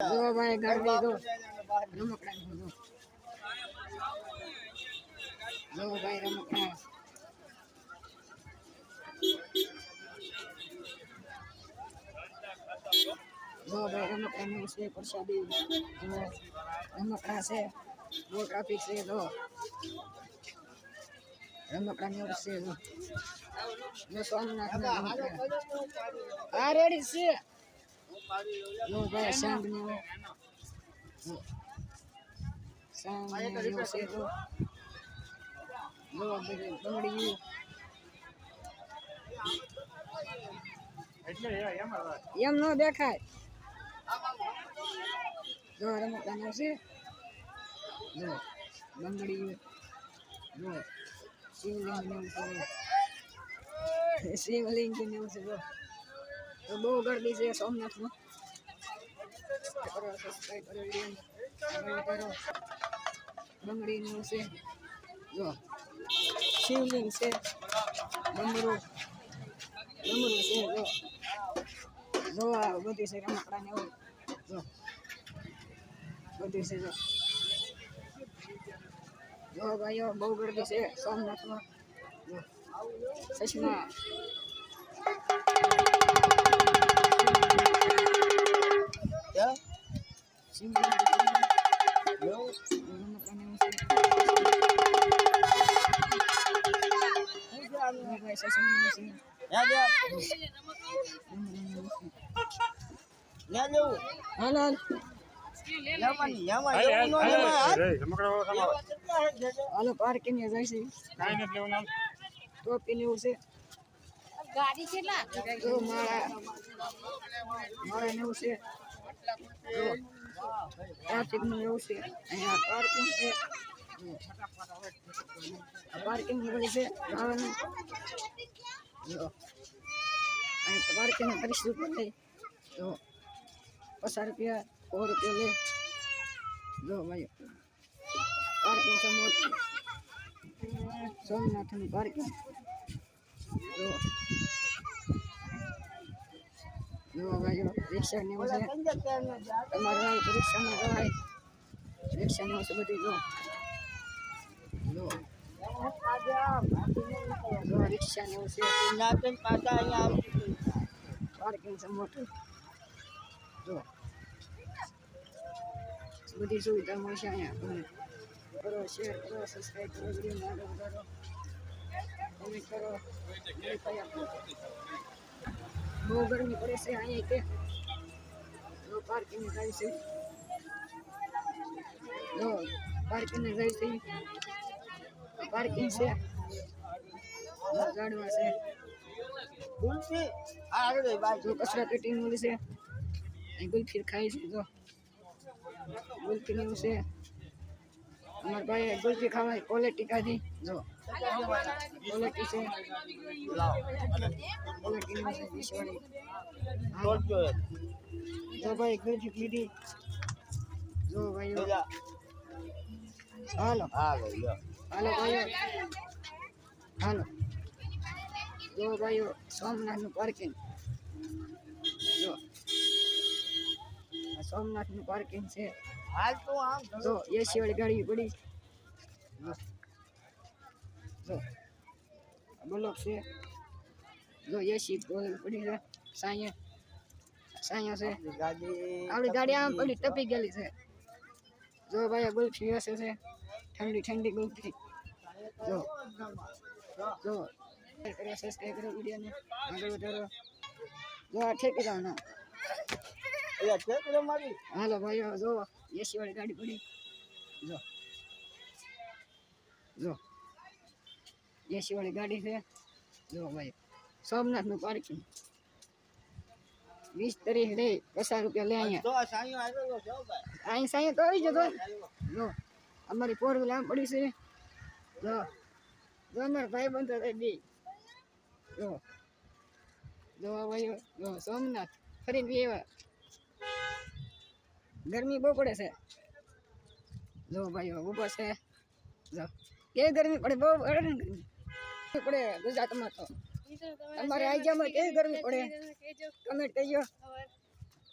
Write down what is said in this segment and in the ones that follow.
જો ભાઈ ગરમી તો રમકડા જો ભાઈ રમકડા જો ભાઈ રમકડા નું છે પ્રસાદી રમકડા છે બહુ ટ્રાફિક છે જો રમકડા નું છે જો સોમનાથ ના આ રેડી છે જો ભાઈ સંગ નું સંગ નું છે જો બંગડી એમ નો દેખાય જો રમકડા નું છે જો બંગડી જો શિવલિંગ નું છે જો બહુ ગરદી છે સોમનાથમાં બંગડી નું છે જો શિવલિંગ છે ડમરું છે જો આ બધી છે રમકડા ને જો બધી છે જો ભાઈઓ બહુ ગરદી છે સોમનાથમાં જો સચમાં હાલો પાર્કિંગ જઈશે ટોપી લેવું છે ગાડી કેટલા જો મારા નેવું છે ટ્રાફિક નું એવું છે અહીંયા પાર્કિંગ છે પાર્કિંગ નીકળી છે જો પાર્કિંગ 30 રૂપિયા લે જો 50 રૂપિયા 100 રૂપિયા લે જો ભાઈ પાર્કિંગ સમોર સોમનાથ ની પાર્કિંગ જો ભાઈ રિક્ષા ને છે તમારે રિક્ષામાં જવાય રિક્ષા ને બધું જો રિક્ષા ને છે પાર્કિંગ છે મોટું જો બધી સુવિધા મળશે અહીંયા કરો શેર કરો સબસ્ક્રાઈબ કરો વિડીયો આગળ વધારો કમેન્ટ કરો બહુ ગરમી પડે છે અહીંયા તે પાર્કિંગ જાય છે જો પાર્કિંગ જાય છે પાર્કિંગ છે ગાડવા છે ગુલ્ફી આગળ બાજુ કચરા પેટી મળી છે અહીં ગુલ્ફી ખાય છે જો ગુલ્ફી નું છે અમાર ભાઈ ગુલ્ફી ખાવાય ક્વોલિટી કાઢી જો ક્વોલિટી છે ક્વોલિટી નું છે વિશ્વાળી જો ભાઈ ગુલ્ફી પીધી જો ભાઈ હાલો ભાઈઓ હાલો જો ભાઈઓ સોમનાથ નું પાર્કિંગ જો સોમનાથ નું પાર્કિંગ છે હાલ તો આમ જો એસી વાળી ગાડી પડી જો બ્લોક છે જો એસી પડી છે સાયા છે આપણી ગાડી આમ પડી ટપી ગયેલી છે જો ભાઈ ગુલ્ફી હશે છે ઠંડી ગુલ્ફી જો સબસ્ક્રાઇબ કરો વિડીયોને આગળ વધારો જો આ ઠેકી જાવ ના હાલો ભાઈઓ જો એસી વાળી ગાડી પડી જો એસી વાળી ગાડી છે જો ભાઈ સોમનાથ નું પાર્કિંગ 20 તારીખ લે 50 રૂપિયા લે અહીંયા સાંઈ તો આવી જતો જો અમારી 4 વ્હીલ આમ પડી છે જો અમારા ભાઈ બંધ બે જો ભાઈઓ જો સોમનાથ ફરીને બી એવા ગરમી બહુ પડે છે જો ભાઈઓ ઊભા છે જો કેવી ગરમી પડે બહુ ગરમી પડે ગુજરાતમાં તો અમારે આઈજામાં કેવી ગરમી પડે કમેન્ટ કહીજો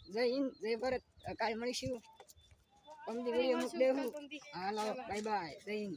જય હિન્દ જય ભારત કાલે મળીશું પમદી વિડીયો મૂકી દેવું હાલો બાય બાય જય હિન્દ